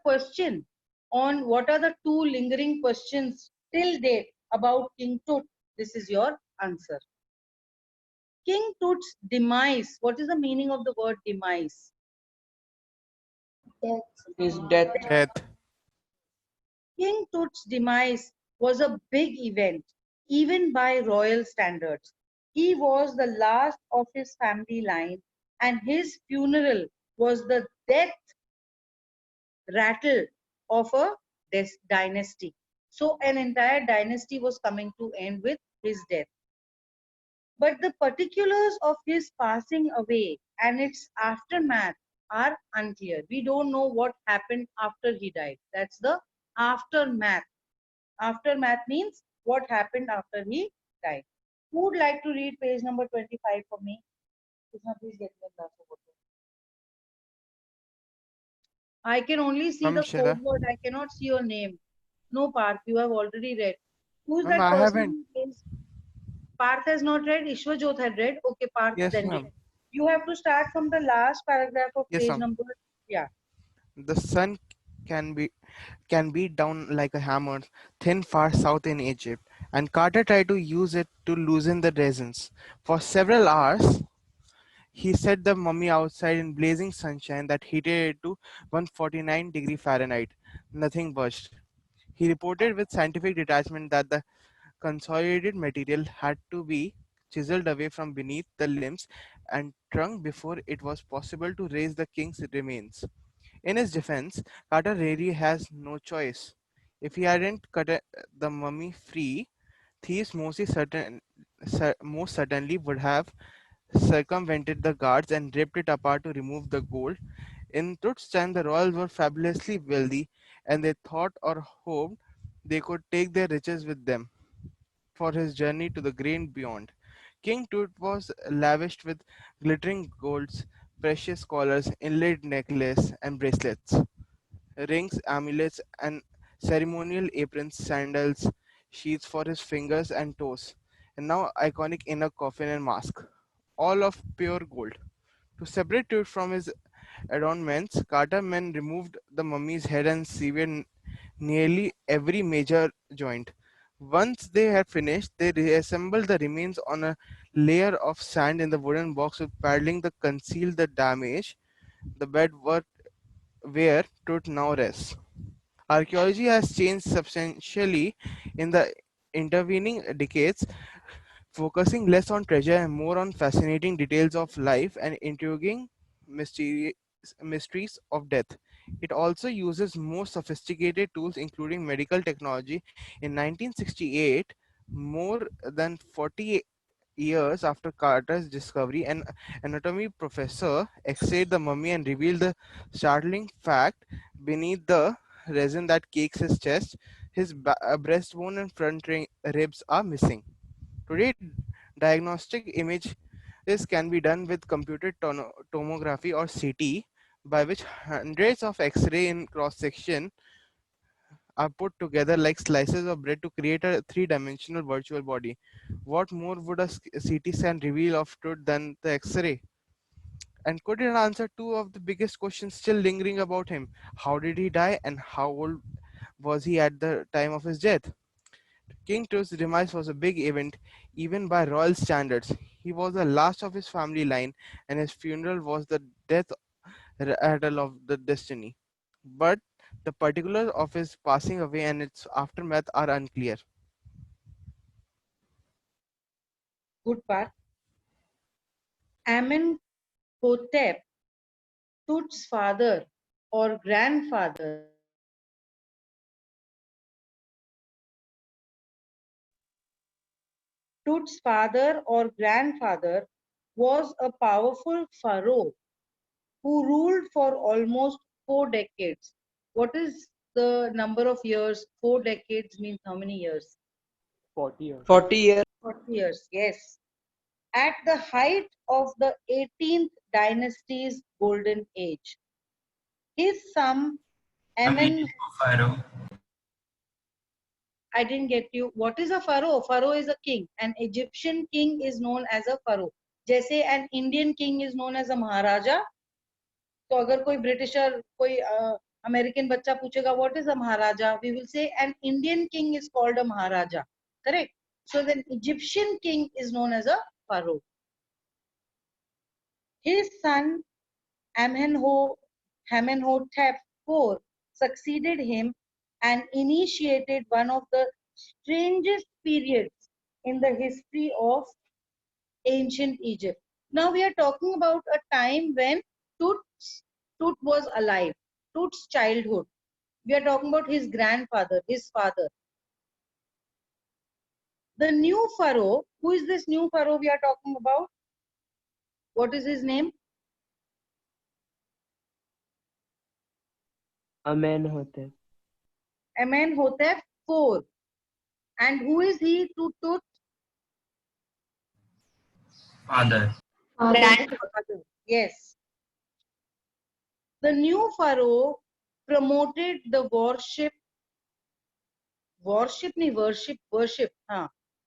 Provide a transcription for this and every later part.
question on what are the two lingering questions till date about King Tut, this is your answer. King Tut's demise. What is the meaning of the word demise? Death. His death. Death. King Tut's demise was a big event, even by royal standards. He was the last of his family line, and his funeral was the death rattle of a dynasty. So, an entire dynasty was coming to end with his death. But the particulars of his passing away and its aftermath are unclear. We don't know what happened after he died. That's the aftermath. Aftermath means what happened after he died. Who would like to read page number 25 for me? Please get me a glass of water. I can only see Ma'am the Shila. code word. I cannot see your name. No, Parth, you have already read. Who's Ma'am, that I person haven't. who is? Parth has not read. Ishwajot had read. Okay, Parth Yes, then ma'am. read. You have to start from the last paragraph of Yes, page ma'am. number. Yeah. The sun can be beat down like a hammer thin far south in Egypt, and Carter tried to use it to loosen the resins. For several hours, he set the mummy outside in blazing sunshine that heated it to 149 degrees Fahrenheit. Nothing budged. He reported with scientific detachment that the consolidated material had to be chiseled away from beneath the limbs and trunk before it was possible to raise the king's remains. In his defense, Carter really has no choice. If he hadn't cut the mummy free, thieves most certainly would have circumvented the guards and ripped it apart to remove the gold. In Tut's time, the royals were fabulously wealthy, and they thought or hoped they could take their riches with them for his journey to the great beyond. King Tut was lavished with glittering golds, precious collars, inlaid necklace and bracelets, rings, amulets, and ceremonial aprons, sandals, sheaths for his fingers and toes, and now iconic inner coffin and mask, all of pure gold. To separate it from his adornments, Carter men removed the mummy's head and severed nearly every major joint. Once they had finished, they reassembled the remains on a layer of sand in the wooden box with padding that concealed the damage. The bed where Tut now rests. Archaeology has changed substantially in the intervening decades, focusing less on treasure and more on fascinating details of life and intriguing mysteries, mysteries of death. It also uses more sophisticated tools, including medical technology. In 1968, more than 40 years after Carter's discovery, an anatomy professor x-rayed the mummy and revealed the startling fact: beneath the resin that cakes his chest, his breastbone and front ribs are missing. Today, diagnostic images can be done with computed tomography or CT, by which hundreds of X-ray in cross-section are put together like slices of bread to create a three-dimensional virtual body. What more would a CT scan reveal of truth than the X-ray? And could it answer two of the biggest questions still lingering about him? How did he die, and how old was he at the time of his death? King Tut's demise was a big event, even by royal standards. He was the last of his family line, and his funeral was the death rattle of the destiny. But the particulars of his passing away and its aftermath are unclear. Good part. Amenhotep, Tut's father or grandfather, Tut's father or grandfather was a powerful pharaoh who ruled for almost 4 decades. What is the number of years? 4 decades means how many years? 40 years. 40 years. 40 years, yes. At the height of the 18th dynasty's golden age. His son, The Amen, meaning of pharaoh. I didn't get you. What is a pharaoh? Pharaoh is a king. An Egyptian king is known as a pharaoh. जैसे an Indian king is known as a Maharaja. तो अगर कोई britisher कोई American बच्चा पूछेगा what is a Maharaja, we will say an Indian king is called a Maharaja, correct? So the Egyptian king is known as a pharaoh. His son Amenhotep IV succeeded him and initiated one of the strangest periods in the history of ancient Egypt. Now we are talking about a time when Tut was alive, Tut's childhood. We are talking about his grandfather, his father. The new pharaoh, who is this new pharaoh we are talking about? What is his name? Amenhotep. Amenhotep IV. And who is he to Tut? Father. Grandfather. Yes. The new pharaoh promoted the worship.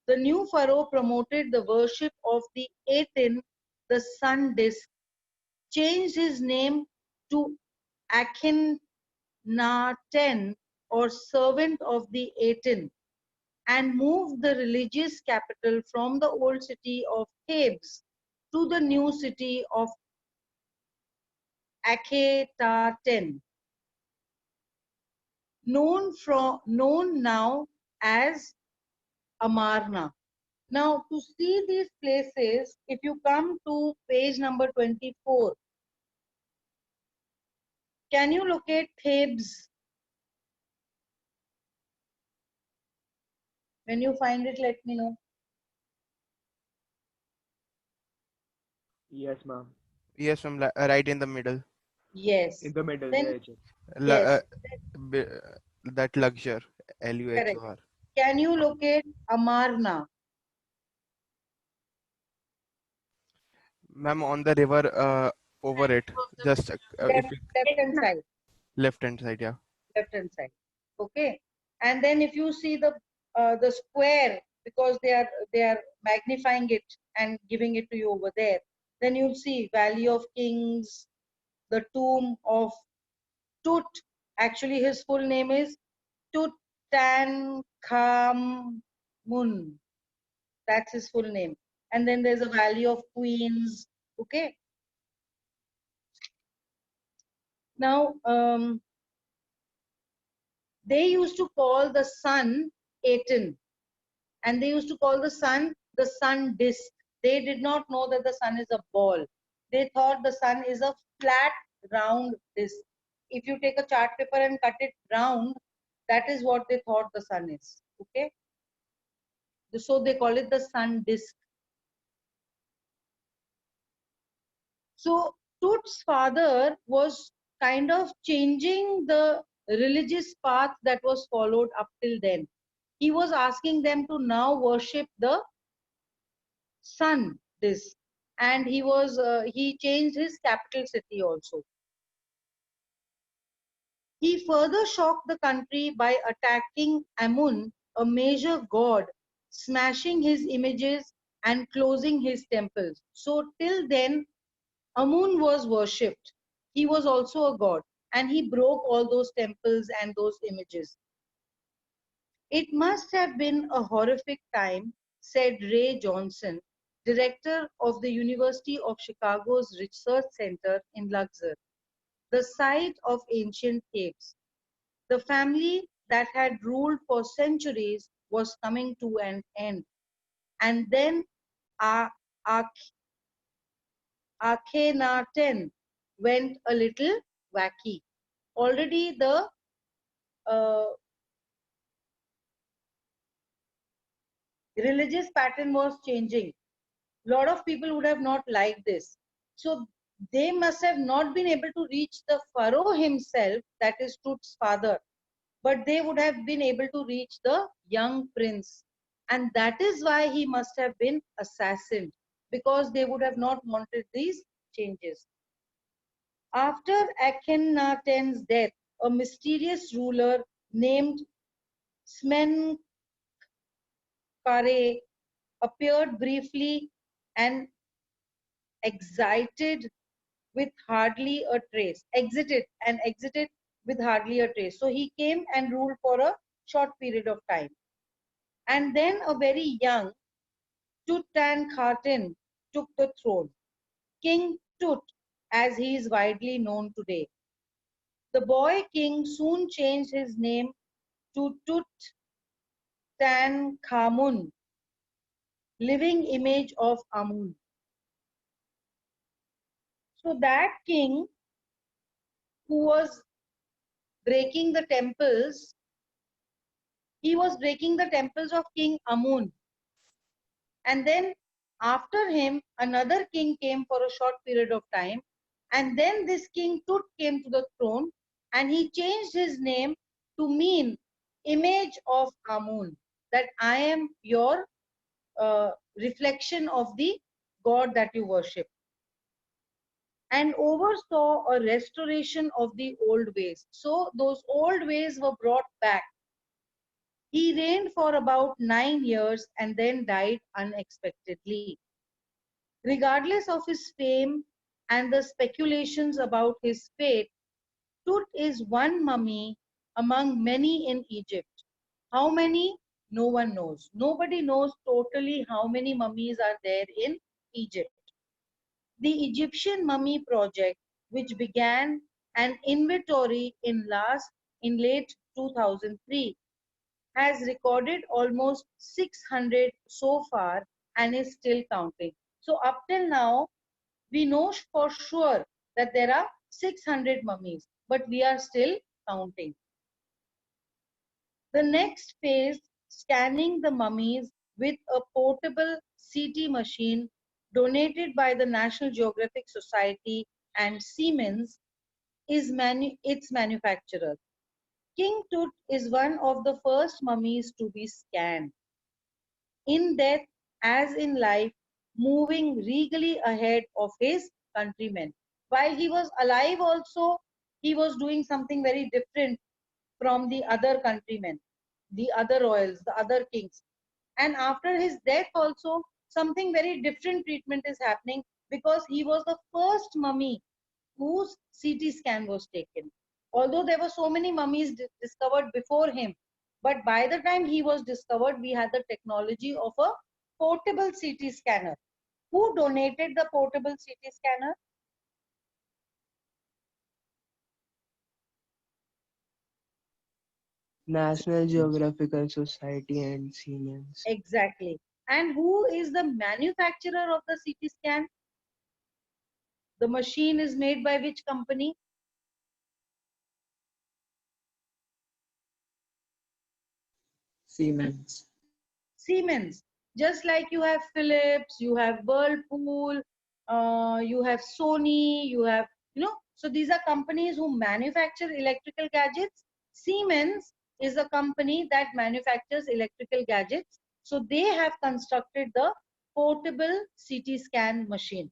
The new pharaoh promoted the worship of the Aten, the sun disk, changed his name to Akhenaten or servant of the Aten, and moved the religious capital from the old city of Thebes to the new city of Akhetaten, known now as Amarna. Now, to see these places, if you come to page number 24, can you locate Thebes? When you find it, let me know. Yes, ma'am. Yes, ma'am, right in the middle. Yes. In the middle, yeah, Then, Egypt. Lu- yes, uh, that luxure, correct. Luxor. Can you locate Amarna? Ma'am, on the river, over it, just if Left, you left hand side. left hand side, yeah. Left hand side. Okay. And then if you see the square, because they are magnifying it and giving it to you over there, then you'll see Valley of Kings, the tomb of Tut. Actually, his full name is Tutankhamun. That's his full name. And then there's a Valley of Queens. Okay. Now, they used to call the sun Aten, and they used to call the sun disk. They did not know that the sun is a ball. They thought the sun is a flat, round disk. If you take a chart paper and cut it round, that is what they thought the sun is. Okay. So they call it the sun disk. So Tut's father was kind of changing the religious path that was followed up till then. He was asking them to now worship the sun disk, and he changed his capital city also. He further shocked the country by attacking Amun, a major god, smashing his images and closing his temples. So till then Amun was worshipped. He was also a god, and he broke all those temples and those images. It must have been a horrific time, said Ray Johnson, director of the University of Chicago's Research Center in Luxor, the site of ancient caves. The family that had ruled for centuries was coming to an end. And then Akhenaten went a little wacky. Already the uh, religious pattern was changing. A lot of people would have not liked this. So they must have not been able to reach the pharaoh himself, that is Tut's father, but they would have been able to reach the young prince. And that is why he must have been assassinated, because they would have not wanted these changes. After Akhenaten's death, a mysterious ruler named Smenkhare appeared briefly and exited with hardly a trace. Exited. with hardly a trace. So he came and ruled for a short period of time. And then a very young Tutankhaten took the throne. King Tut, as he is widely known today. The boy king soon changed his name to Tutankhamun, living image of Amun. So that king who was breaking the temples, he was breaking the temples of King Amun. And then after him, another king came for a short period of time. And then this king Tut came to the throne and he changed his name to mean image of Amun, that I am your reflection of the God that you worship, and oversaw a restoration of the old ways. So those old ways were brought back. He reigned for about 9 years and then died unexpectedly. Regardless of his fame and the speculations about his fate, Tut is one mummy among many in Egypt. How many? No one knows. Nobody knows totally how many mummies are there in Egypt. The Egyptian Mummy Project, which began an inventory in late 2003, has recorded almost 600 so far and is still counting. So up till now, we know for sure that there are 600 mummies, but we are still counting. The next phase, scanning the mummies with a portable CT machine donated by the National Geographic Society and Siemens, is its manufacturer. King Tut is one of the first mummies to be scanned. In death as in life, moving regally ahead of his countrymen. While he was alive also, he was doing something very different from the other countrymen, the other royals, the other kings. And after his death also, something very different treatment is happening because he was the first mummy whose CT scan was taken. Although there were so many mummies discovered before him, but by the time he was discovered, we had the technology of a portable CT scanner. Who donated the portable CT scanner? National Geographical Society and Siemens. Exactly. And who is the manufacturer of the CT scan? The machine is made by which company? Siemens. Siemens. Just like you have Philips, you have Whirlpool, you have Sony, you have, so these are companies who manufacture electrical gadgets. Siemens is a company that manufactures electrical gadgets. So they have constructed the portable CT scan machine.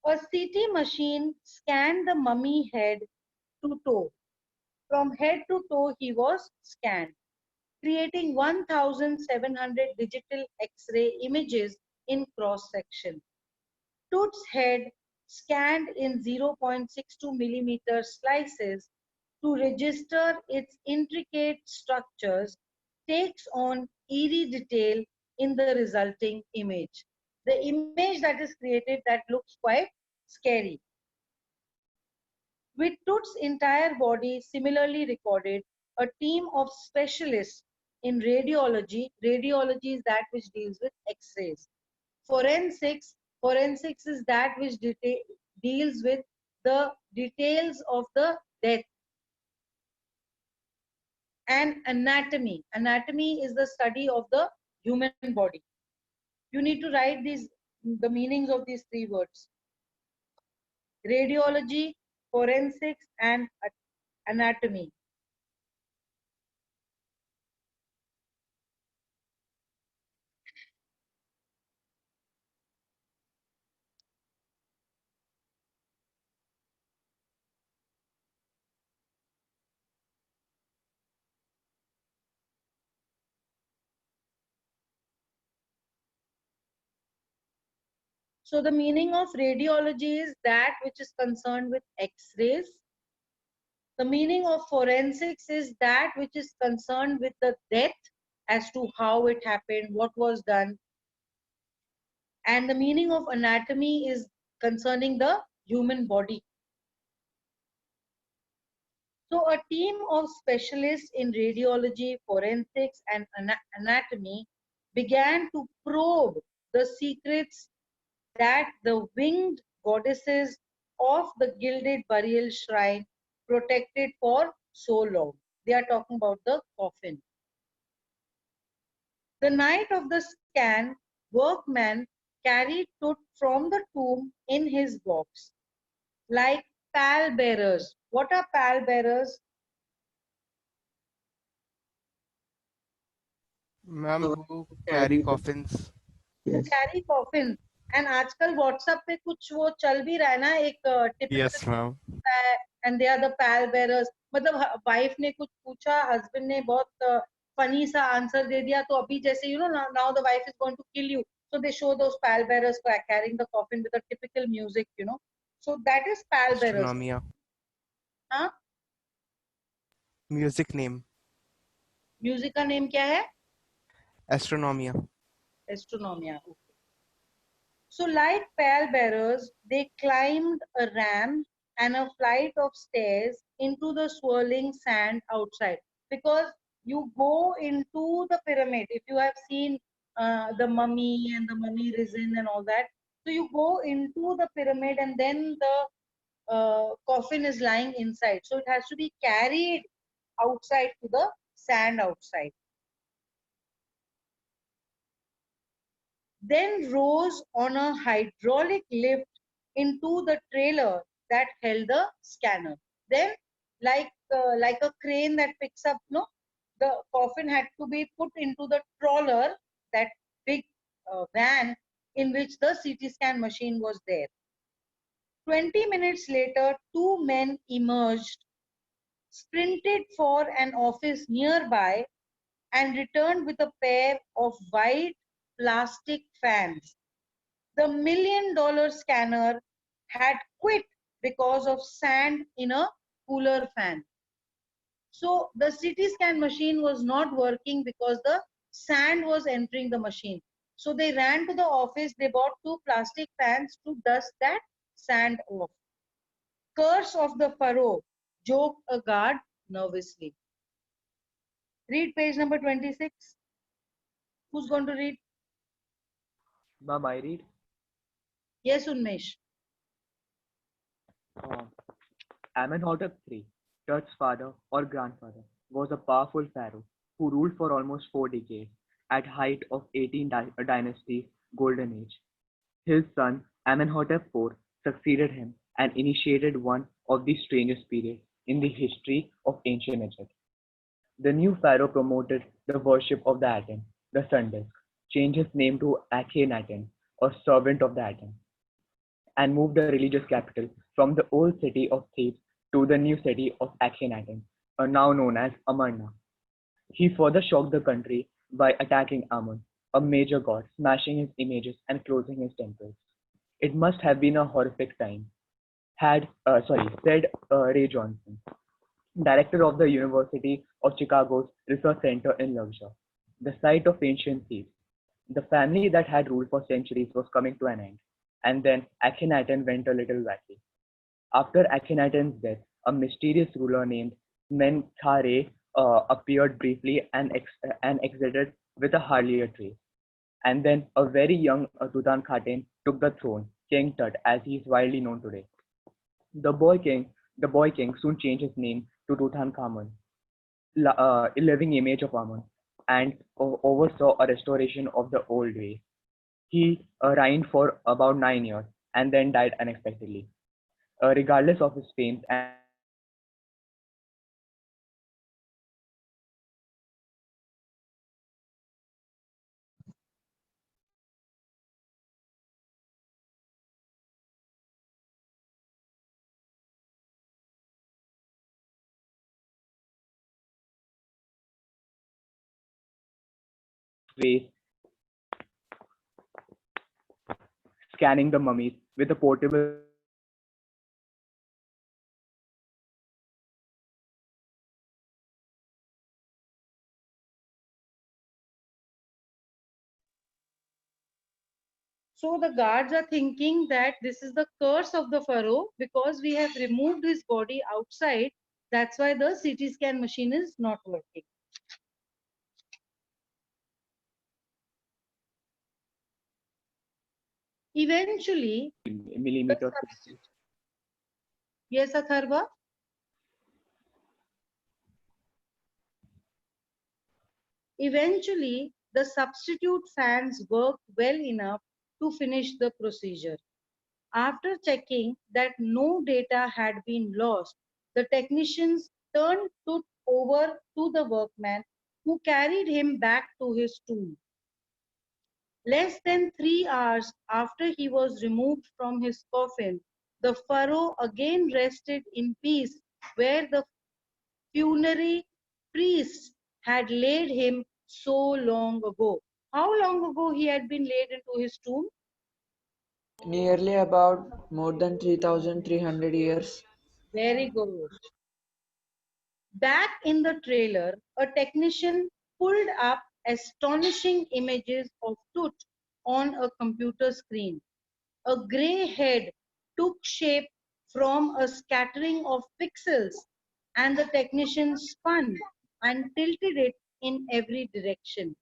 A CT machine scanned the mummy head to toe. From head to toe, he was scanned, creating 1,700 digital X-ray images in cross-section. Tut's head, scanned in 0.62 millimeter slices to register its intricate structures, takes on eerie detail in the resulting image. The image that is created that looks quite scary. With Tut's entire body similarly recorded, a team of specialists in radiology, radiology is that which deals with X-rays. Forensics, forensics is that which deals with the details of the death. And anatomy, anatomy is the study of the human body. You need to write the meanings of these three words: radiology, forensics, and anatomy. So the meaning of radiology is that which is concerned with X-rays. The meaning of forensics is that which is concerned with the death, as to how it happened, what was done. And the meaning of anatomy is concerning the human body. So a team of specialists in radiology, forensics, and anatomy began to probe the secrets that the winged goddesses of the gilded burial shrine protected for so long. They are talking about the coffin. The night of the scan, workman carried Tut from the tomb in his box, like pallbearers. What are pallbearers? Ma'am, who carry Carry. coffins. Who Yes. carry coffins. And आजकल WhatsApp पे कुछ वो चल भी रहा है ना, एक typical Yes, ma'am. and they are the pal bearers. मतलब वाइफ ने कुछ पूछा, हस्बैंड ने बहुत फनी सा आंसर दे दिया, तो अभी जैसे now the wife is going to kill you, so they show those pal bearers carrying the coffin with a typical music. So that is pal bearers. Astronomia. हाँ, Music name. म्यूजिक का name क्या है? Astronomia. एस्ट्रोनोमिया. So like pallbearers, they climbed a ramp and a flight of stairs into the swirling sand outside. Because you go into the pyramid, if you have seen the mummy and the mummy risen and all that, so you go into the pyramid and then the coffin is lying inside. So it has to be carried outside to the sand outside. Then rose on a hydraulic lift into the trailer that held the scanner. Then, like a crane that picks up, no, the coffin had to be put into the trawler, that big van in which the CT scan machine was there. 20 minutes later, two men emerged, sprinted for an office nearby, and returned with a pair of white plastic fans. The $1 million scanner had quit because of sand in a cooler fan. So the CT scan machine was not working because the sand was entering the machine. So they ran to the office, they bought two plastic fans to dust that sand off. Curse of the furrow, joked a guard nervously. Read page number 26. Who's going to read? Ma'am, I read. Yes, Unmesh. Uh, Amenhotep III, Tut's father or grandfather, was a powerful pharaoh who ruled for almost 4 decades at height of 18 dynasty's golden age. His son Amenhotep IV succeeded him and initiated one of the strangest periods in the history of ancient Egypt. The new pharaoh promoted the worship of the Aten, the sun disk, changed his name to Akhenaten, or servant of the Aten, and moved the religious capital from the old city of Thebes to the new city of Akhenaten, now known as Amarna. He further shocked the country by attacking Amun, a major god, smashing his images and closing his temples. It must have been a horrific time, said Ray Johnson, director of the University of Chicago's Research Center in Lovejoy, the site of ancient Thebes. The family that had ruled for centuries was coming to an end, and then Akhenaten went a little wacky. After Akhenaten's death, a mysterious ruler named Menkaure appeared briefly and exited with a hardly a trace. And then a very young Tutankhaten took the throne, King Tut, as he is widely known today. The boy king, the boy king soon changed his name to Tutankhamun, a living image of Amun, and oversaw a restoration of the old ways. He reigned for about 9 years and then died unexpectedly. Regardless of his fame and reputation, Amenhotep IV was the most powerful pharaoh in the history of ancient Egypt. Ways scanning the mummies with a portable scanner and checking the details of every part of the body. So the guards are thinking that this is the curse of the pharaoh because we have removed his body outside. That's why the CT scan machine is not working. Eventually, the Millimeters. yes, Atharva. Eventually, the substitute fans worked well enough to finish the procedure. After checking that no data had been lost, the technicians turned Tut over to the workman who carried him back to his tomb. Less than 3 hours after he was removed from his coffin, the pharaoh again rested in peace where the funerary priests had laid him so long ago. How long ago he had been laid into his tomb? Nearly about more than 3,300 years. Very good. Back in the trailer, a technician pulled up astonishing images of Tut on a computer screen. A grey head took shape from a scattering of pixels, and the technician spun and tilted it in every direction.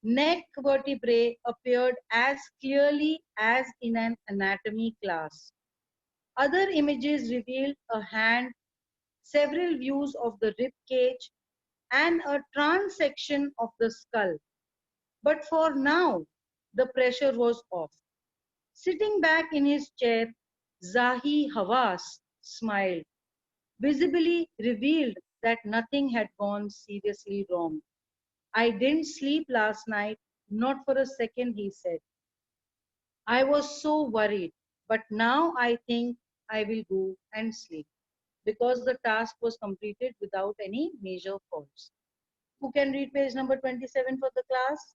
Neck vertebrae appeared as clearly as in an anatomy class. Other images revealed a hand, several views of the rib cage, and a transection of the skull. But for now, the pressure was off. Sitting back in his chair, Zahi Hawass smiled, visibly revealed that nothing had gone seriously wrong. I didn't sleep last night, not for a second, he said. I was so worried, but now I think I will go and sleep because the task was completed without any major faults. Who can read page number 27 for the class?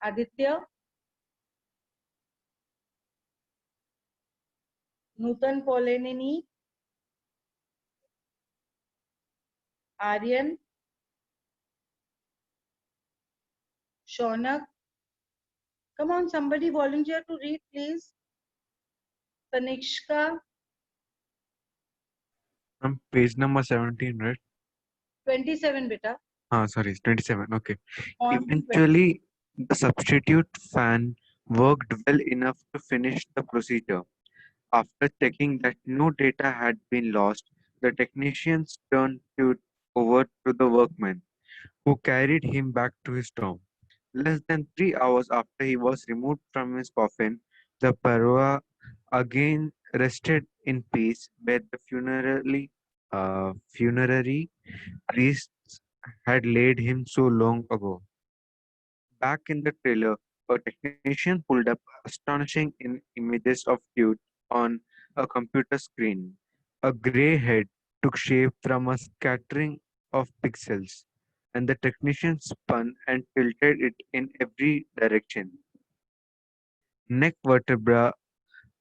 Aditya, Nutan Polenini, Aryan, Shaunak. Come on, somebody volunteer to read, please. Tanishka, From page number 17, right? 27 beta. Sorry, 27. Okay. On to 20. Eventually, the substitute fan worked well enough to finish the procedure. After checking that no data had been lost, the technicians turned it over to the workman, who carried him back to his tomb. Less than 3 hours after he was removed from his coffin, the Parua again rested in peace where the funerary priests had laid him so long ago. Back in the trailer, a technician pulled up astonishing images of Tute on a computer screen. A grey head took shape from a scattering of pixels, and the technician spun and tilted it in every direction. Neck vertebra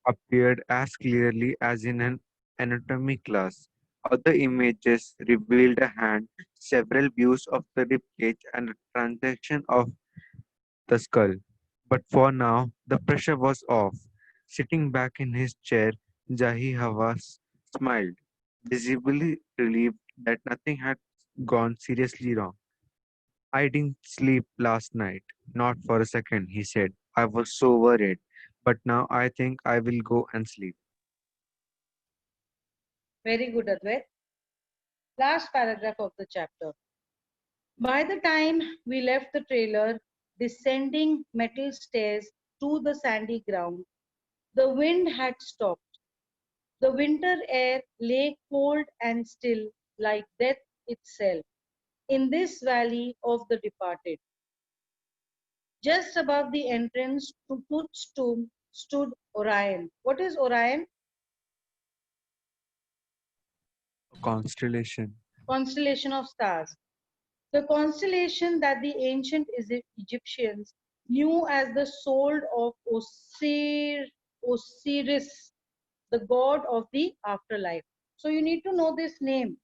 appeared as clearly as in an anatomy class. Other images revealed a hand, several views of the rib cage, and a transection of the skull. But for now, the pressure was off. Sitting back in his chair, Jahi Hawass smiled, visibly relieved that nothing had gone seriously wrong. I didn't sleep last night, not for a second, he said. I was so worried, but now I think I will go and sleep. Very good, Advait. Last paragraph of the chapter. By the time we left the trailer, descending metal stairs to the sandy ground, the wind had stopped. The winter air lay cold and still like death itself in this valley of the departed. Just above the entrance to Tut's tomb stood Orion. What is Orion? Constellation. Constellation of stars. The constellation that the ancient Egyptians knew as the soul of Osiris, the god of the afterlife. So you need to know this name.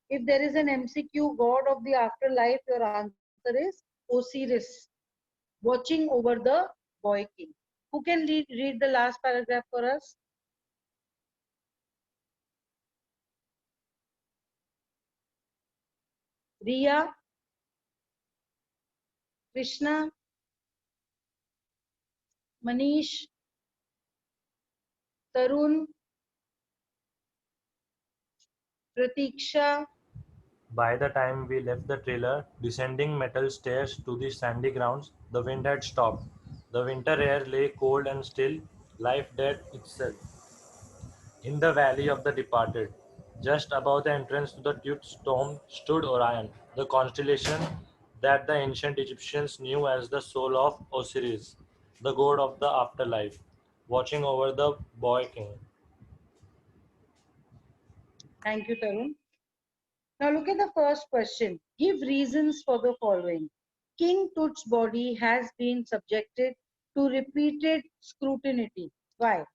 If there is an MCQ, god of the afterlife, your answer is Osiris, watching over the boy king. Who can read the last paragraph for us? Riya, Krishna, Manish, Tarun, Pratiksha. By the time we left the trailer, descending metal stairs to the sandy grounds, the wind had stopped. The winter air lay cold and still, life dead itself. In the valley of the departed, just above the entrance to the Tut tomb, stood Orion, the constellation that the ancient Egyptians knew as the soul of Osiris, the god of the afterlife, watching over the boy king. Thank you, Tarun. Now look at the first question. Give reasons for the following. King Tut's body has been subjected to repeated scrutiny. Why?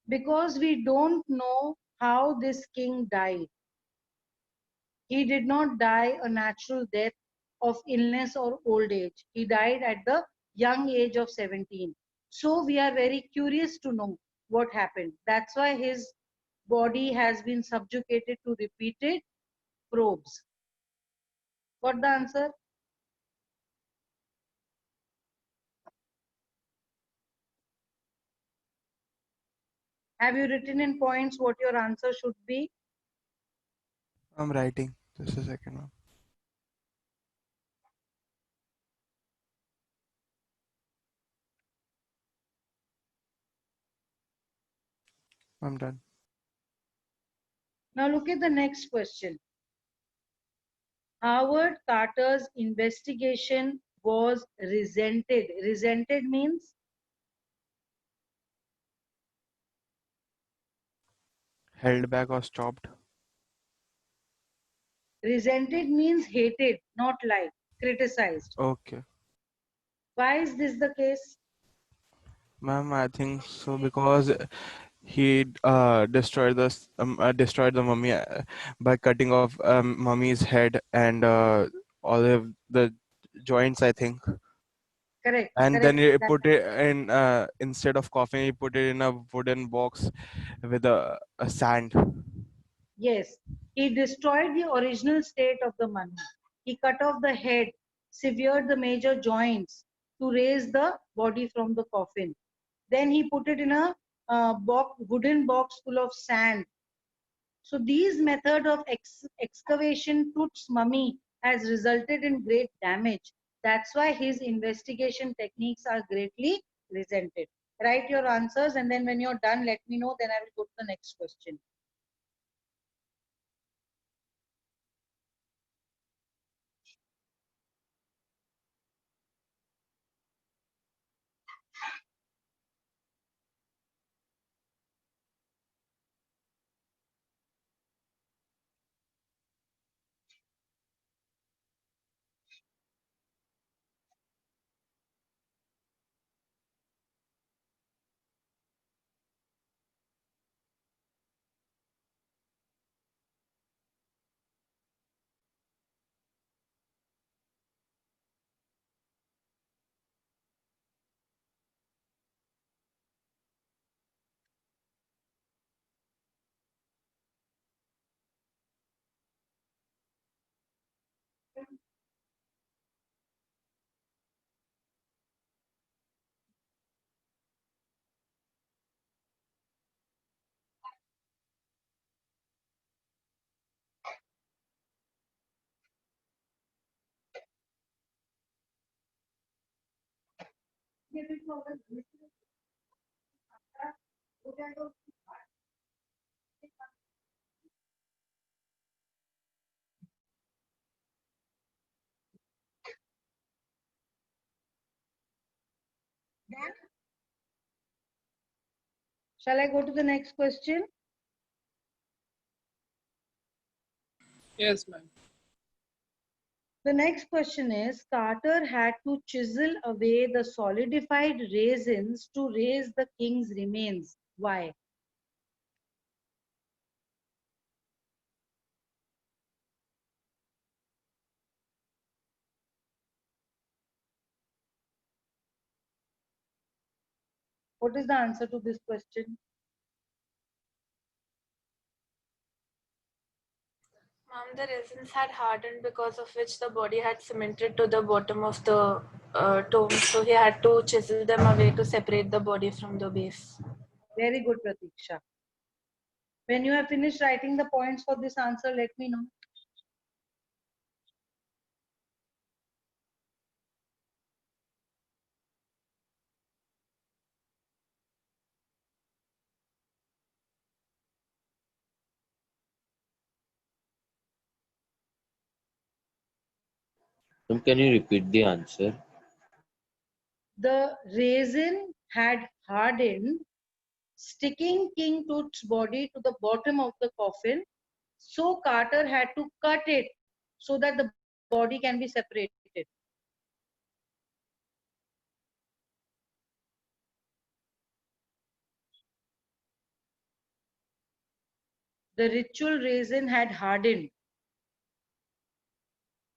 Because we don't know how this king died. He did not die a natural death of illness or old age. He died at the young age of 17. So we are very curious to know what happened. That's why his body has been subjugated to repeated probes. Got the answer? Have you written in points what your answer should be? I'm writing. Just a second. Ma'am. I'm done. Now look at the next question. Howard Carter's investigation was resented. Resented means Held back or stopped. hated, not liked, criticized. Okay. Why is this the case? Ma'am, I think so because he destroyed the mummy by cutting off mummy's head and all of the joints, I think. Correct, And then correct. he put it in instead of coffin, he put it in a wooden box with a sand. Yes, he destroyed the original state of the mummy. He cut off the head, severed the major joints to raise the body from the coffin. Then he put it in a wooden box full of sand. So these method of excavation Tut's mummy has resulted in great damage. That's why his investigation techniques are greatly resented. Write your answers and then when you're done, let me know. Then I will go to the next question. Shall I go to the next question? Yes, ma'am. The next question is, Carter had to chisel away the solidified raisins to raise the king's remains. Why? What is the answer to this question? Ma'am, the resins had hardened, because of which the body had cemented to the bottom of the tomb. So he had to chisel them away to separate the body from the base. Very good, Pratiksha. When you have finished writing the points for this answer, let me know. Can you repeat the answer? The raisin had hardened, sticking King Tut's body to the bottom of the coffin. So Carter had to cut it so that the body can be separated. The ritual raisin had hardened,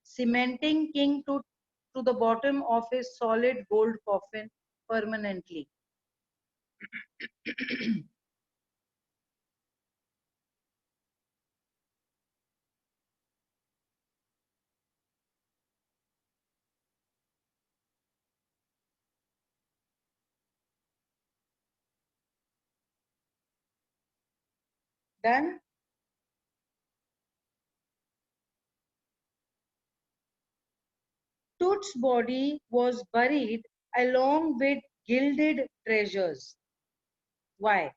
cementing King Tut to the bottom of his solid gold coffin permanently. Done? Tut's body was buried along with gilded treasures. Why?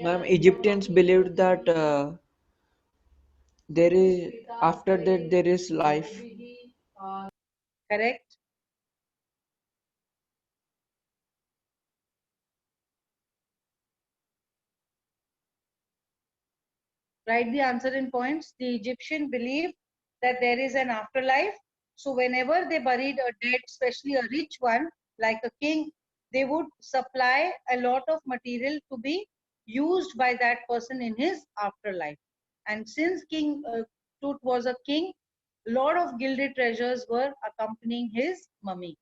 Ma'am, Egyptians believed that there is after that there is life. Correct? Write the answer in points. The Egyptian believed that there is an afterlife. So whenever they buried a dead, especially a rich one, like a king, they would supply a lot of material to be used by that person in his afterlife. And since King Tut was a king, a lot of gilded treasures were accompanying his mummy.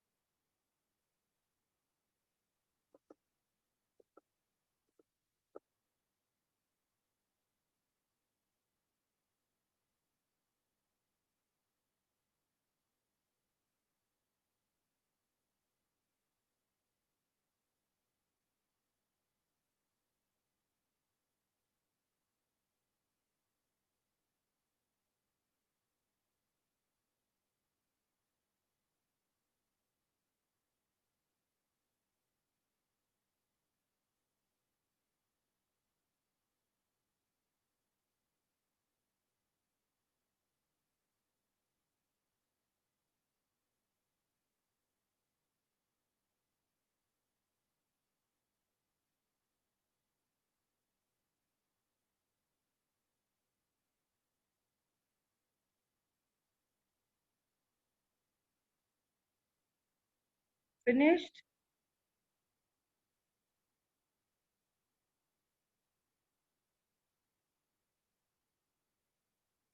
Finished?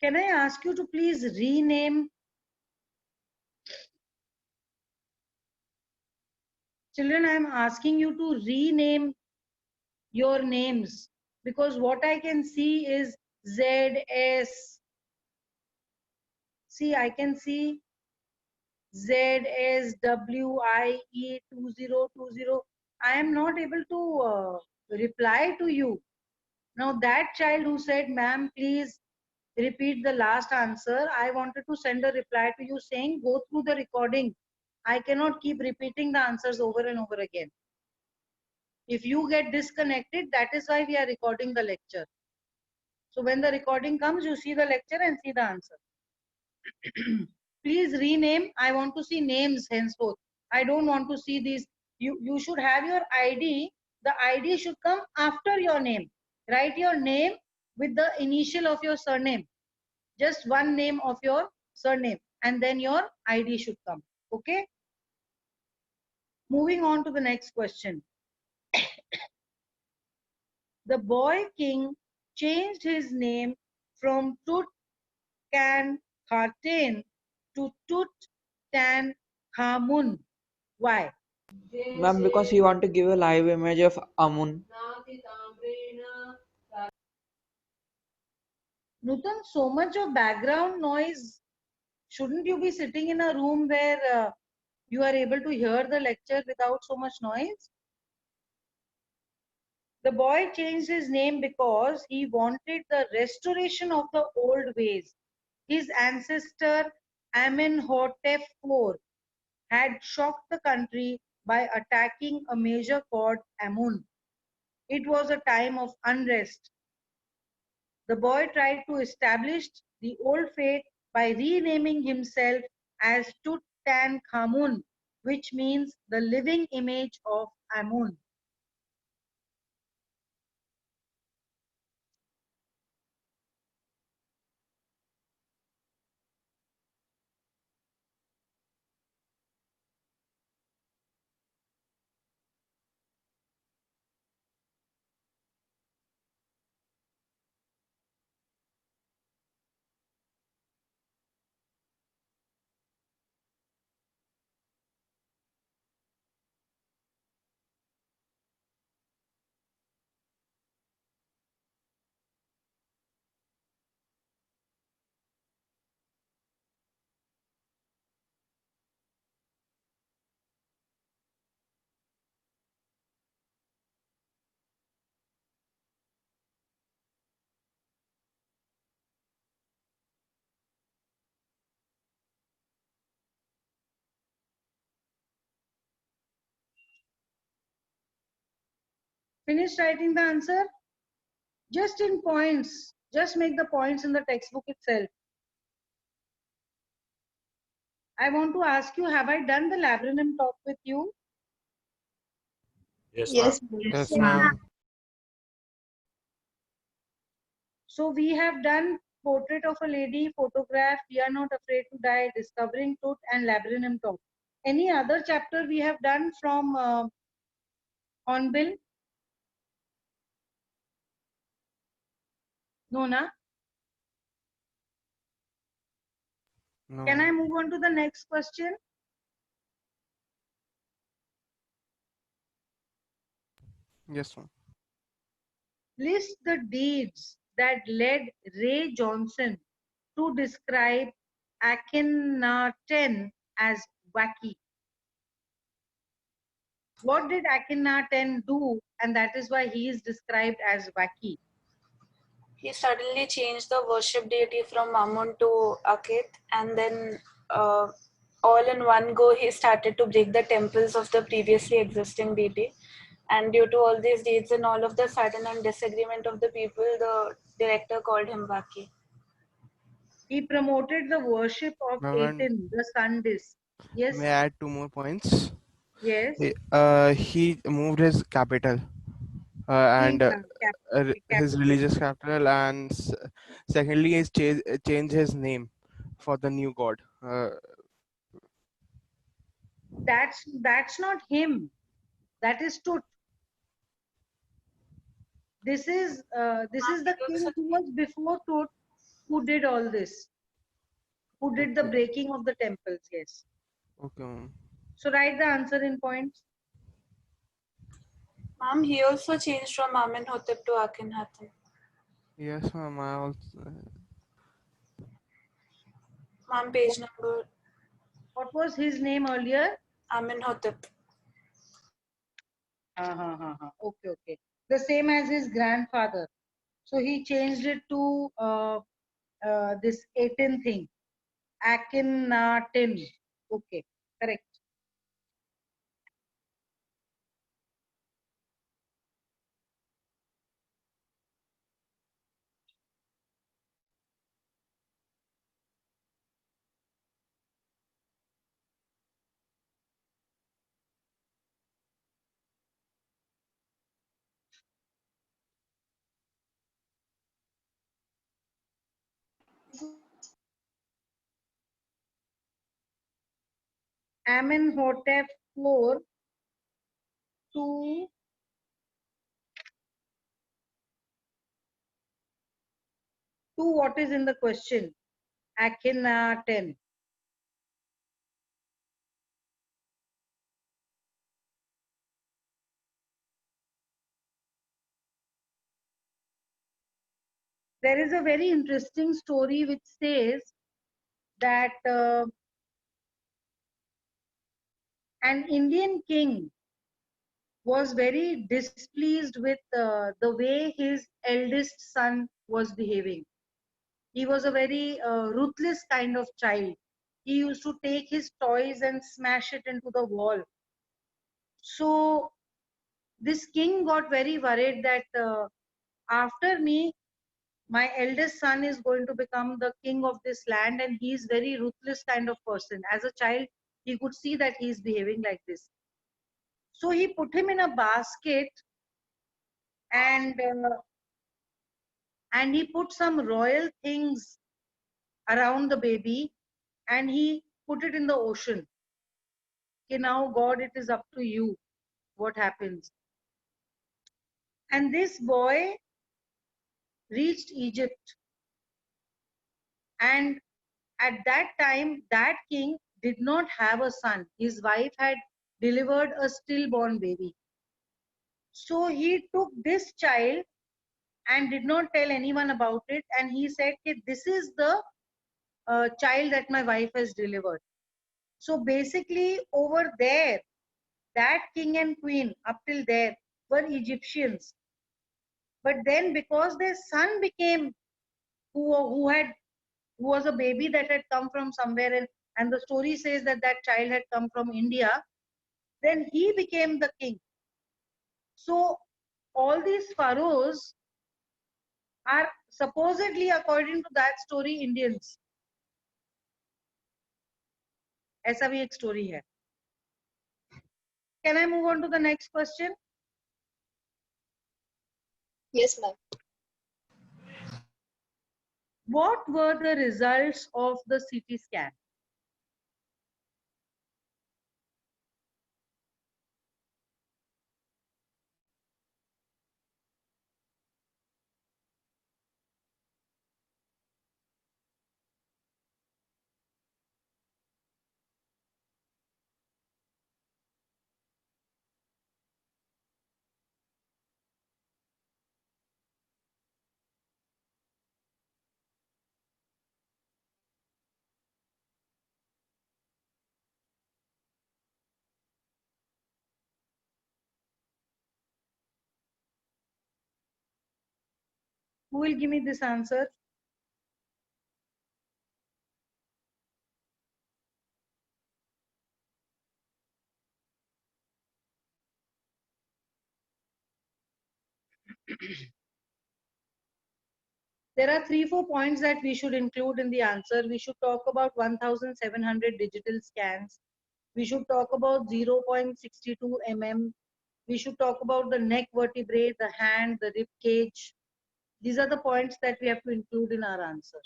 Can I ask you to please rename? Children, I am asking you to rename your names, because what I can see is ZS. See, I can see ZSWIE2020. I am not able to reply to you. Now that child who said, ma'am, please repeat the last answer, I wanted to send a reply to you saying, go through the recording I cannot keep repeating the answers over and over again. If you get disconnected, that is why we are recording the lecture. So when the recording comes, you see the lecture and see the answer. Please rename. I want to see names henceforth. I don't want to see these. You should have your ID. The ID should come after your name. Write your name with the initial of your surname. Just one name of your surname, and then your ID should come. Okay. Moving on to the next question. The boy king changed his name from Tutankhaten to Tutankhamun. Why? Ma'am, because he want to give a live image of Amun. Nutan, so much of background noise. Shouldn't you be sitting in a room where you are able to hear the lecture without so much noise? The boy changed his name because he wanted the restoration of the old ways. His ancestor Amenhotep IV had shocked the country by attacking a major god Amun. It was a time of unrest. The boy tried to establish the old faith by renaming himself as Tutankhamun, which means the living image of Amun. Finish writing the answer? Just in points. Just make the points in the textbook itself. I want to ask you, have I done the labrinum talk with you? Yes, Yes, ma'am. Yes, ma'am. ma'am. So we have done portrait of a lady, photograph, we are not afraid to die, discovering truth, and labrinum talk. Any other chapter we have done from Hornbill? No, na? No. Can I move on to the next question? Yes, ma'am. List the deeds that led Ray Johnson to describe Akhenaten as wacky. What did Akhenaten do, and that is why he is described as wacky? He suddenly changed the worship deity from Amun to Akhet, and then all in one go he started to break the temples of the previously existing deity. And due to all these deeds and all of the sudden and disagreement of the people, the director called him Waki. He promoted the worship of Ma'am, and Aten, the sun disk. Yes, may I add 2 more points? yes. He moved his capital and his Capital. religious capital, and secondly, he changed his name for the new god. That's not him. That is Tut. This is the king who was before Tut, who did all this, who did the Okay. breaking of the temples. Yes. Okay, ma'am. So write the answer in points. Ma'am, he also changed from Amenhotep to Akhenaten. Yes, ma'am. I also. Ma'am, page number What was his name earlier? Amenhotep. Okay, okay. The same as his grandfather. So he changed it to this Aten thing. Akhenaten. Okay, correct. Amenhotep IV to what is in the question? Akhenaten. There is a very interesting story which says that an Indian king was very displeased with the way his eldest son was behaving. He was a very ruthless kind of child. He used to take his toys and smash it into the wall. So this king got very worried that after me, my eldest son is going to become the king of this land, and he is very ruthless kind of person. As a child, he could see that he is behaving like this. So he put him in a basket, and he put some royal things around the baby, and he put it in the ocean. Okay, now God, it is up to you what happens. And this boy reached Egypt, and at that time that king did not have a son. His wife had delivered a stillborn baby. So he took this child and did not tell anyone about it, and he said, okay, this is the child that my wife has delivered. So basically over there, that king and queen up till there were Egyptians. But then because their son became who was a baby that had come from somewhere, and the story says that that child had come from India, then he became the king. So all these pharaohs are supposedly, according to that story, Indians. ऐसा भी एक story है. Can I move on to the next question? Yes, ma'am. What were the results of the CT scan? Who will give me this answer? There are 3-4 points that we should include in the answer. We should talk about 1700 digital scans. We should talk about 0.62 mm. We should talk about the neck vertebrae, the hand, the rib cage. These are the points that we have to include in our answer.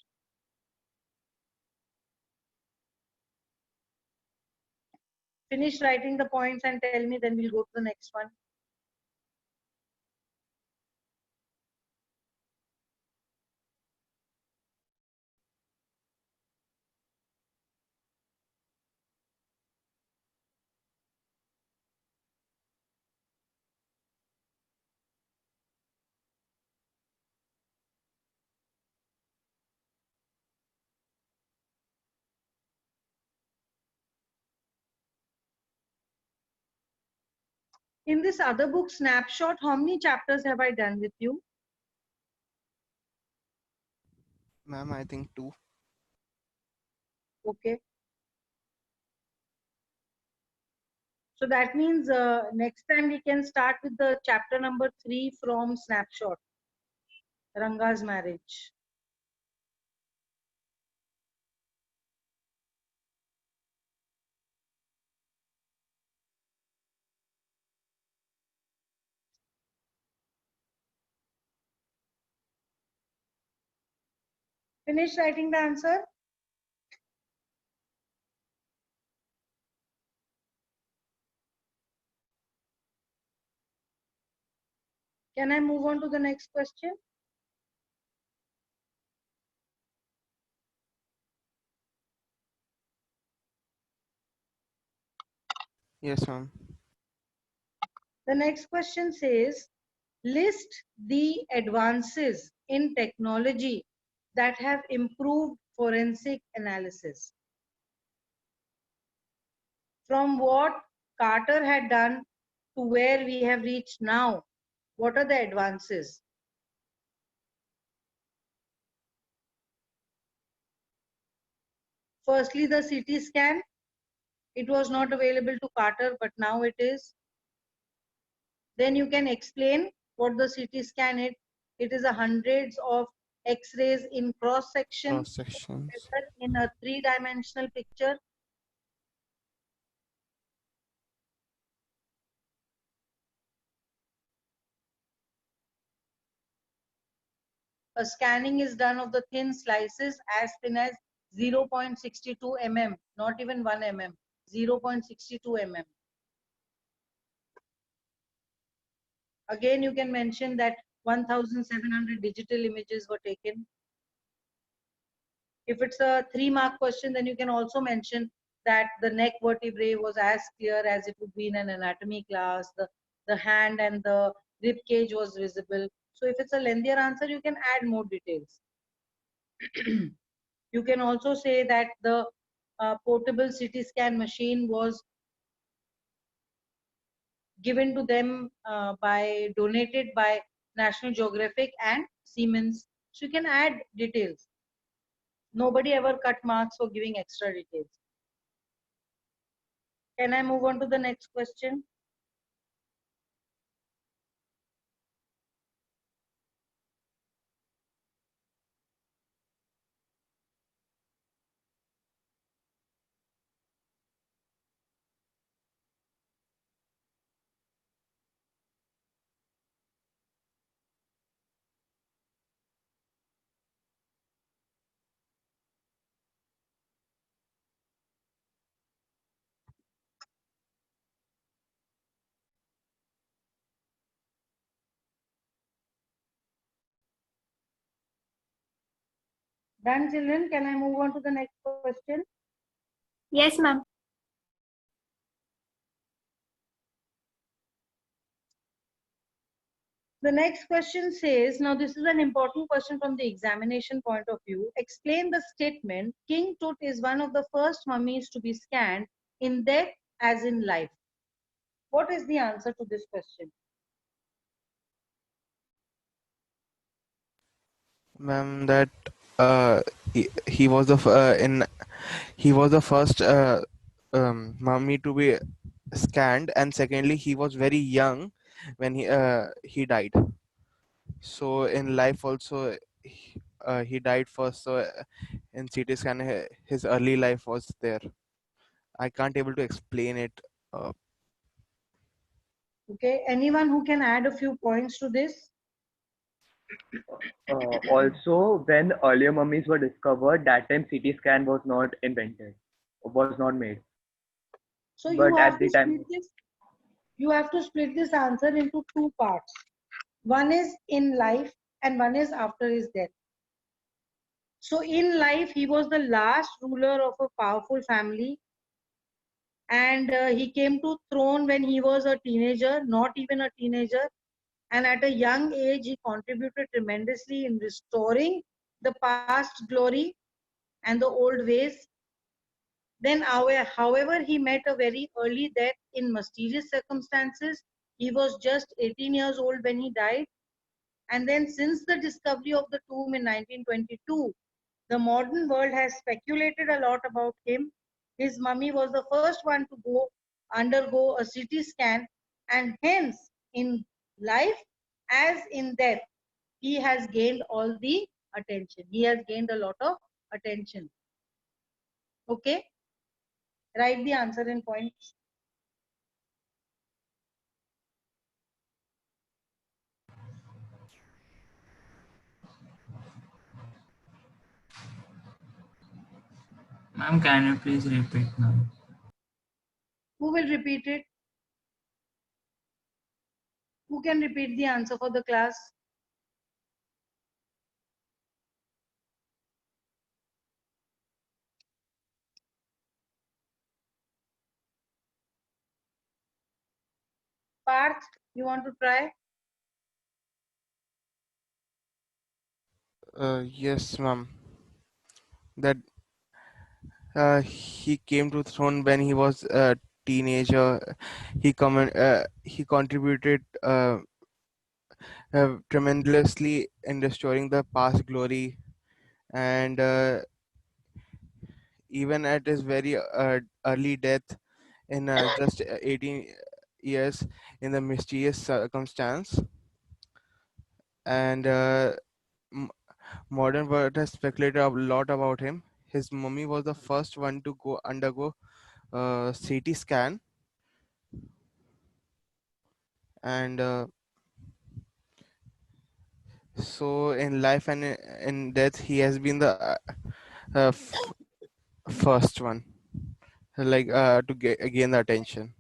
Finish writing the points and tell me, then we'll go to the next one. In this other book, Snapshot, how many chapters have I done with you? Ma'am, I think 2. Okay. So that means next time we can start with the chapter number 3 from Snapshot, Ranga's marriage. Finish writing the answer? Can I move on to the next question? Yes, ma'am. The next question says, list the advances in technology that have improved forensic analysis. From what Carter had done to where we have reached now, what are the advances? Firstly, the CT scan. It was not available to Carter, but now it is. Then you can explain what the CT scan is. It is a hundreds of X-rays in cross section Cross sections. in a three-dimensional picture. A scanning is done of the thin slices as thin as 0.62 mm, not even 1 mm, 0.62 mm. Again, you can mention that 1,700 digital images were taken. If it's a 3-mark question, then you can also mention that the neck vertebrae was as clear as it would be in an anatomy class. The hand and the rib cage was visible. So if it's a lengthier answer, you can add more details. You can also say that the portable CT scan machine was given to them donated by National Geographic and Siemens. So you can add details. Nobody ever cut marks for giving extra details. Can I move on to the next question? Done, children. Can I move on to the next question? Yes, ma'am. The next question says, now this is an important question from the examination point of view. Explain the statement, King Tut is one of the first mummies to be scanned in death as in life. What is the answer to this question? Ma'am, that he was he was the first mummy to be scanned, and secondly, he was very young when he died. So in life also, he died first. So in CT scan, his early life was there. I can't able to explain it. Okay, anyone who can add a few points to this? Also, when earlier mummies were discovered, that time CT scan was not invented, was not made. So you But have at to the split time, this. You have to split this answer into two parts. One is in life and one is after his death. So in life, he was the last ruler of a powerful family, and he came to throne when he was a teenager, not even a teenager. And at a young age, he contributed tremendously in restoring the past glory and the old ways. Then, however, he met a very early death in mysterious circumstances. He was just 18 years old when he died. And then, since the discovery of the tomb in 1922, the modern world has speculated a lot about him. His mummy was the first one to undergo a CT scan, and hence, in life as in death, he has gained all the attention. He has gained a lot of attention. Okay? Write the answer in points. Ma'am, can you please repeat now? Who will repeat it? Who can repeat the answer for the class? Parth, you want to try? Yes, ma'am. That he came to throne when he was a teenager. He contributed tremendously in restoring the past glory, and even at his very early death in just 18 years in the mysterious circumstance, and m- modern world has speculated a lot about him. His mummy was the first one to go undergo CT scan, and so in life and in death, he has been the first one, like to gain the attention.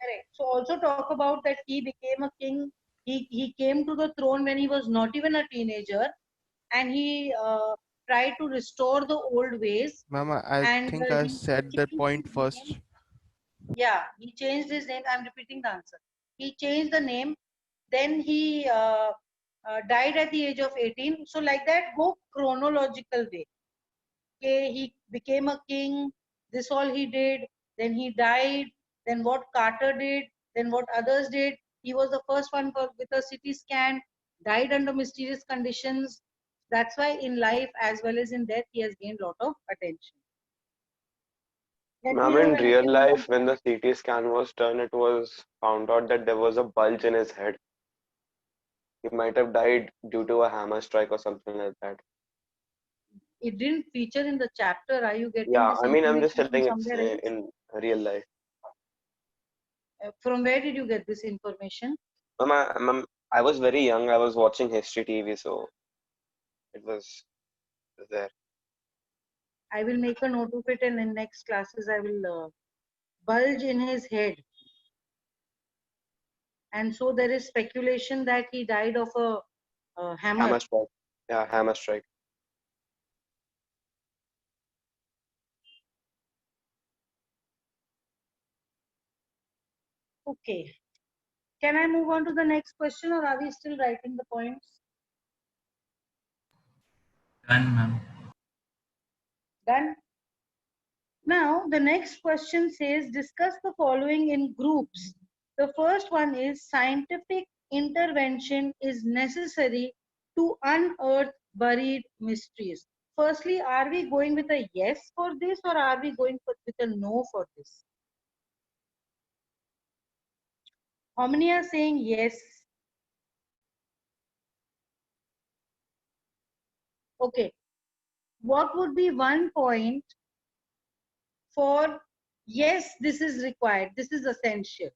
Correct. So also talk about that he became a king. He came to the throne when he was not even a teenager, and he tried to restore the old ways. Mama, I And think I he said that changed point his name. first. Yeah, he changed his name. I'm repeating the answer. He changed the name. Then he died at the age of 18. So like that, go chronological way. Okay, he became a king. This all he did. Then he died. Then what Carter did. Then what others did. He was the first one with a CT scan. Died under mysterious conditions. That's why in life as well as in death, he has gained a lot of attention. Let me Ma'am, know in when real you want. life, when the CT scan was done, it was found out that there was a bulge in his head. He might have died due to a hammer strike or something like that. It didn't feature in the chapter. Are you getting Yeah, this I mean, I'm just information from telling it's somewhere else? in real life. From where did you get this information? I was very young. I was watching history TV, so it was there. I will make a note of it, and in next classes I will bulge in his head. And so there is speculation that he died of a hammer. Hammer strike. Yeah, hammer strike. Okay. Can I move on to the next question, or are we still writing the points? Done, ma'am. Done. Now, the next question says, discuss the following in groups. The first one is scientific intervention is necessary to unearth buried mysteries. Firstly, are we going with a yes for this, or are we going with a no for this? How many are saying yes? Okay. What would be one point for yes, this is required, this is essential?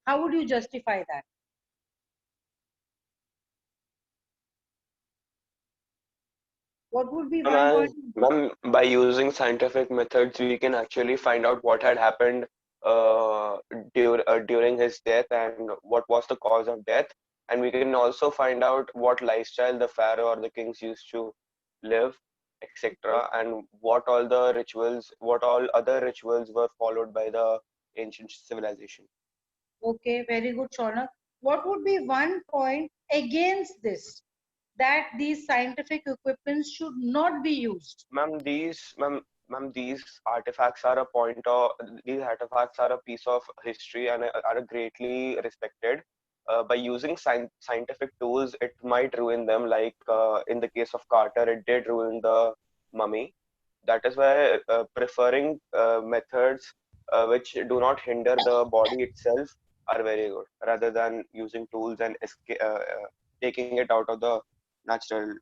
How would you justify that? What would be one point? Ma'am, by using scientific methods, we can actually find out what had happened during his death and what was the cause of death. And we can also find out what lifestyle the pharaoh or the kings used to live, etc. And what all other rituals were followed by the ancient civilization. Okay, very good, Shaunak. What would be one point against this, that these scientific equipments should not be used? Ma'am, these artifacts are a these artifacts are a piece of history and are greatly respected. By using scientific tools, it might ruin them. Like in the case of Carter, it did ruin the mummy. That is why preferring methods which do not hinder the body itself are very good, rather than using tools and taking it out of the natural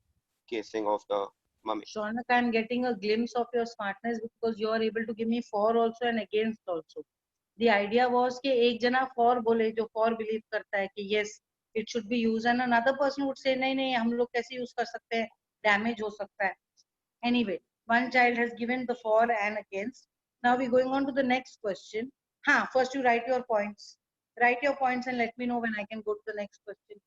casing of the mummy. Shaunak, I'm getting a glimpse of your smartness because you are able to give me for also and against also. The idea was कि एक जना for बोले जो for believe करता है कि yes it should be used, and another person would say नहीं नहीं हम लोग कैसे use कर सकते हैं, damage हो सकता है. Anyway, one child has given the for and against. Now we're going on to the next question. First you write your points. Write your points and let me know when I can go to the next question.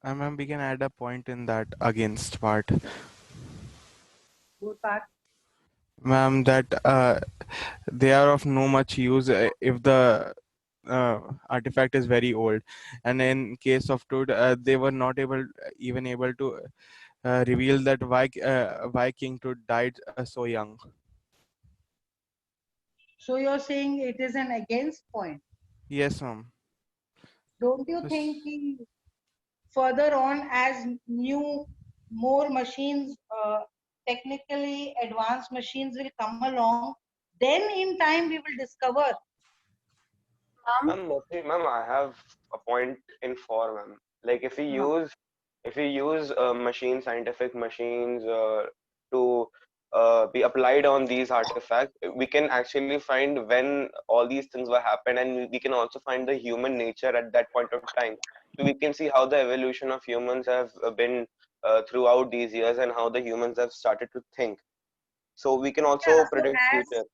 Ma'am, we can add a point in that against part. Good part. Ma'am, that they are of no much use if the artifact is very old, and in case of Toad, they were not even able to reveal that why King Tut died so young. So you're saying it is an against point. Yes, ma'am. Don't you think further on as more machines, technically advanced machines will come along, then in time we will discover. Ma'am, I have a point in for ma'am. Like if we use scientific machines to be applied on these artifacts, we can actually find when all these things were happened, and we can also find the human nature at that point of time. So we can see how the evolution of humans have been throughout these years, and how the humans have started to think. So we can also predict future.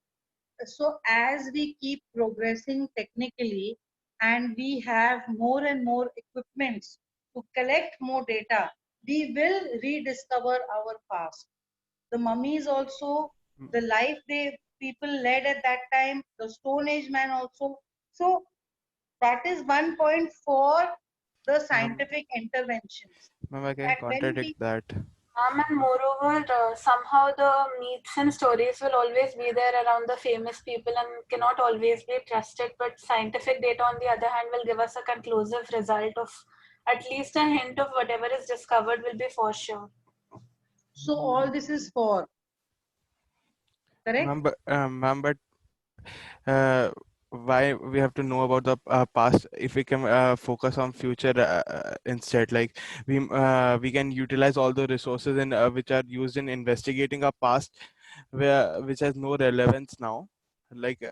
So as we keep progressing technically and we have more and more equipments to collect more data, we will rediscover our past. The mummies also, the life they people led at that time, the Stone Age man also. So that is one point for the scientific interventions. Ma'am, I can That when we contradict that. And moreover, somehow the myths and stories will always be there around the famous people and cannot always be trusted. But scientific data, on the other hand, will give us a conclusive result of at least a hint of whatever is discovered will be for sure. So all this is for, correct? Ma'am, but why we have to know about the past if we can focus on future instead? Like we can utilize all the resources which are used in investigating our past, which has no relevance now. Like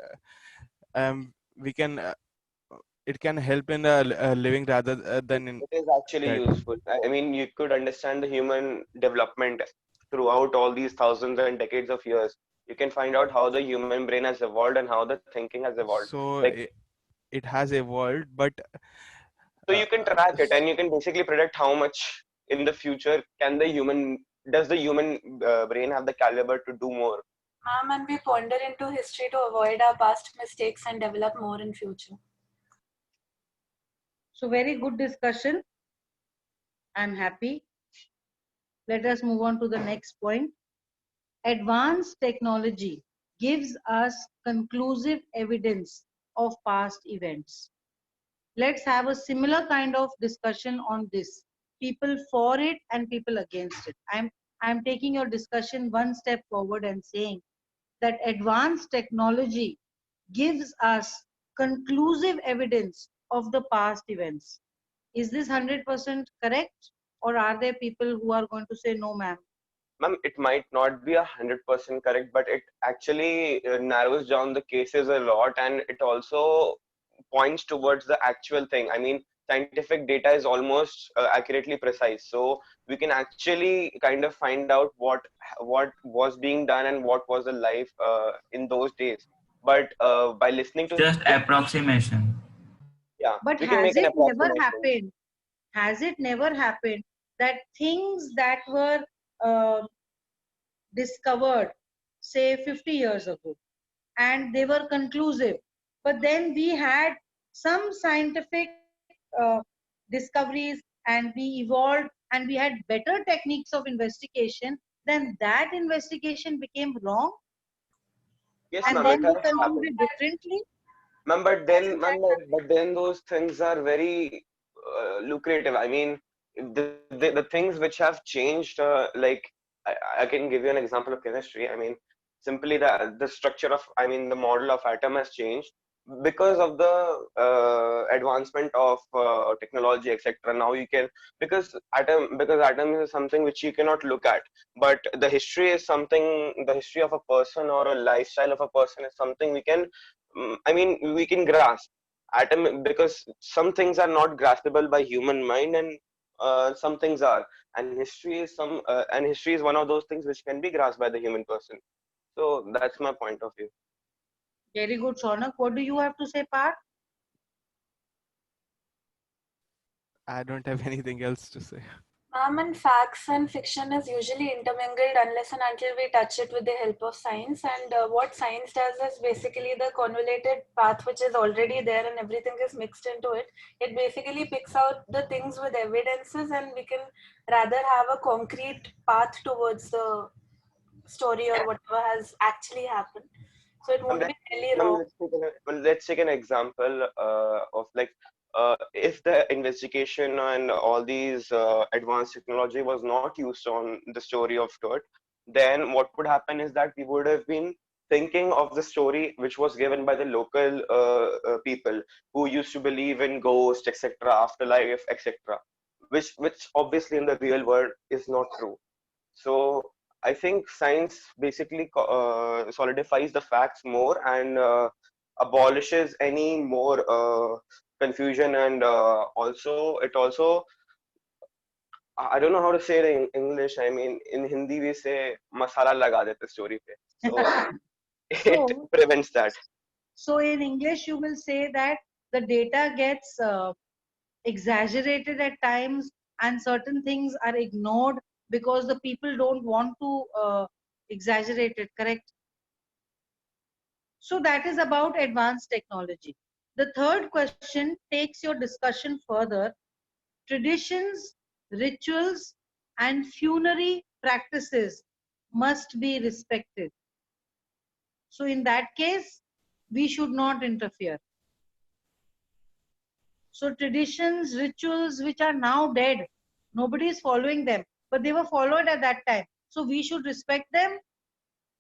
we can it can help in living rather than in It is actually death. useful. I mean, you could understand the human development throughout all these thousands and decades of years. You can find out how the human brain has evolved and how the thinking has evolved. So Like, it has evolved, but so you can track it and you can basically predict how much in the future does the human brain have the caliber to do more. And we ponder into history to avoid our past mistakes and develop more in future. So very good discussion. I'm happy. Let us move on to the next point. Advanced technology gives us conclusive evidence of past events. Let's have a similar kind of discussion on this. People for it and people against it. I'm taking your discussion one step forward and saying that advanced technology gives us conclusive evidence of the past events. Is this 100% correct? Or are there people who are going to say, no, ma'am? Ma'am, it might not be 100% correct, but it actually narrows down the cases a lot, and it also points towards the actual thing. I mean, scientific data is almost accurately precise, so we can actually kind of find out what was being done and what was the life in those days. But by listening to Just approximation. yeah, But we can has make an it never approximation. happened? Has it never happened that things that were uh, discovered, say 50 years ago, and they were conclusive, but then we had some scientific discoveries and we evolved and we had better techniques of investigation, then that investigation became wrong Yes, and ma'am, then it we has happened. concluded differently? Ma'am, but then those things are very lucrative. I mean, the things which have changed, like I can give you an example of chemistry. I mean, simply the structure of, I mean, the model of atom has changed because of the advancement of technology, etc. Now you can, because atom is something which you cannot look at, but the history is something. The history of a person or a lifestyle of a person is something we can I mean, we can grasp atom, because some things are not graspable by human mind, and some things are, and history is one of those things which can be grasped by the human person. So that's my point of view. Very good, Shaunak. What do you have to say, Parth? I don't have anything else to say. And facts and fiction is usually intermingled unless and until we touch it with the help of science. And what science does is basically the convoluted path which is already there and everything is mixed into it. It basically picks out the things with evidences, and we can rather have a concrete path towards the story or whatever has actually happened. So it won't be really wrong. Let's take an example of like if the investigation and all these advanced technology was not used on the story of Tut, then what would happen is that we would have been thinking of the story which was given by the local people who used to believe in ghosts, etc., afterlife, etc., which obviously in the real world is not true. So I think science basically solidifies the facts more and abolishes any more confusion, and also it also, I don't know how to say it in English. I mean, in Hindi we say masala laga dete story pe. So it So, prevents that. so in English, you will say that the data gets exaggerated at times, and certain things are ignored because the people don't want to exaggerate it, correct? So that is about advanced technology. The third question takes your discussion further. Traditions, rituals, and funerary practices must be respected. So in that case, we should not interfere. So traditions, rituals which are now dead, nobody is following them, but they were followed at that time. So we should respect them.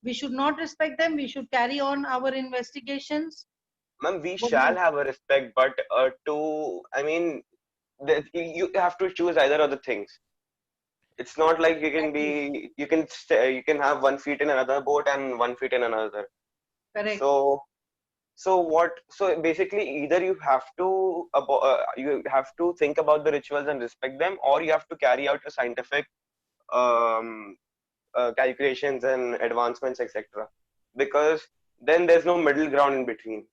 We should not respect them. We should carry on our investigations. Ma'am, we What do shall you- have a respect, but I mean, you have to choose either of the things. It's not like Exactly. you can have 1 feet in another boat and 1 feet in another. Correct. So basically either you have to think about the rituals and respect them, or you have to carry out your scientific um, calculations and advancements, etc., because then there's no middle ground in between.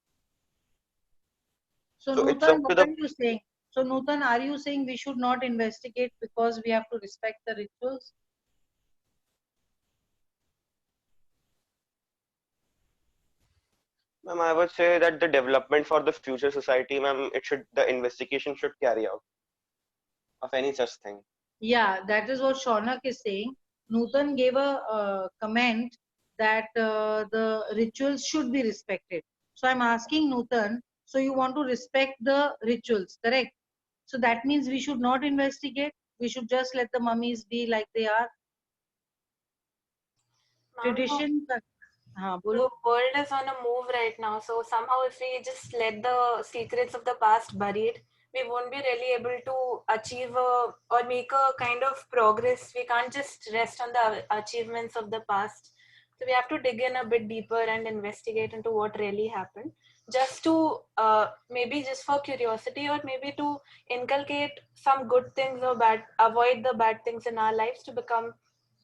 So So it's up Nutan, to what the are you saying? So Nutan, are you saying we should not investigate because we have to respect the rituals? ma'am, I would say that the development for the future society, ma'am, the investigation should carry out of any such thing. Yeah, that is what Shaunak is saying. Nutan gave a comment that the rituals should be respected. So I'm asking Nutan, so you want to respect the rituals, correct? So that means we should not investigate. We should just let the mummies be like they are. Tradition. हाँ, The बोलो. world is on a move right now, so somehow if we just let the secrets of the past buried, we won't be really able to achieve or make a kind of progress. We can't just rest on the achievements of the past. So we have to dig in a bit deeper and investigate into what really happened, just to maybe just for curiosity, or maybe to inculcate some good things or avoid the bad things in our lives to become,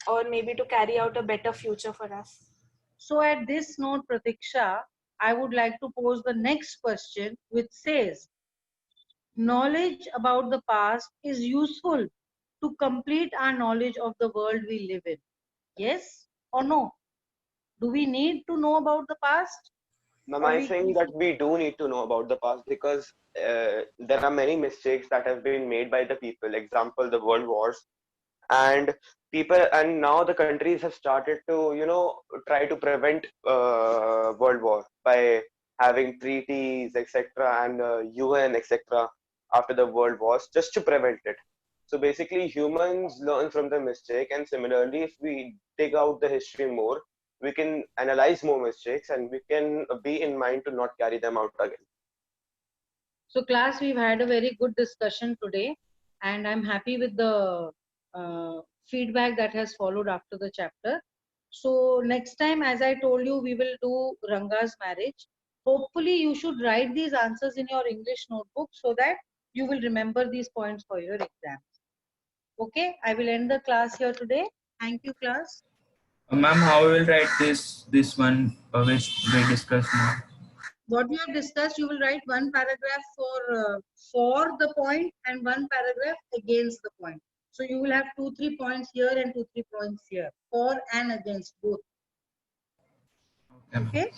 or maybe to carry out a better future for us. So at this note, Pratiksha, I would like to pose the next question, which says, knowledge about the past is useful to complete our knowledge of the world we live in. Yes or no? Do we need to know about the past? Ma'am, Or I we think that we do need to know about the past because there are many mistakes that have been made by the people. Example, the world wars, and now the countries have started to try to prevent world war by having treaties, etc., and UN, etc., after the world wars, just to prevent it. So basically humans learn from the mistake, and similarly if we dig out the history more, we can analyze more mistakes and we can be in mind to not carry them out again. So class, we've had a very good discussion today, and I'm happy with the feedback that has followed after the chapter. So next time, as I told you, we will do Ranga's marriage. Hopefully you should write these answers in your English notebook so that you will remember these points for your exam. Okay, I will end the class here today. Thank you, class. Ma'am, how we will write this one which we discussed now? What we have discussed, you will write one paragraph for the point and one paragraph against the point. So you will have 2-3 points here and 2-3 points here, for and against both. Okay. Okay.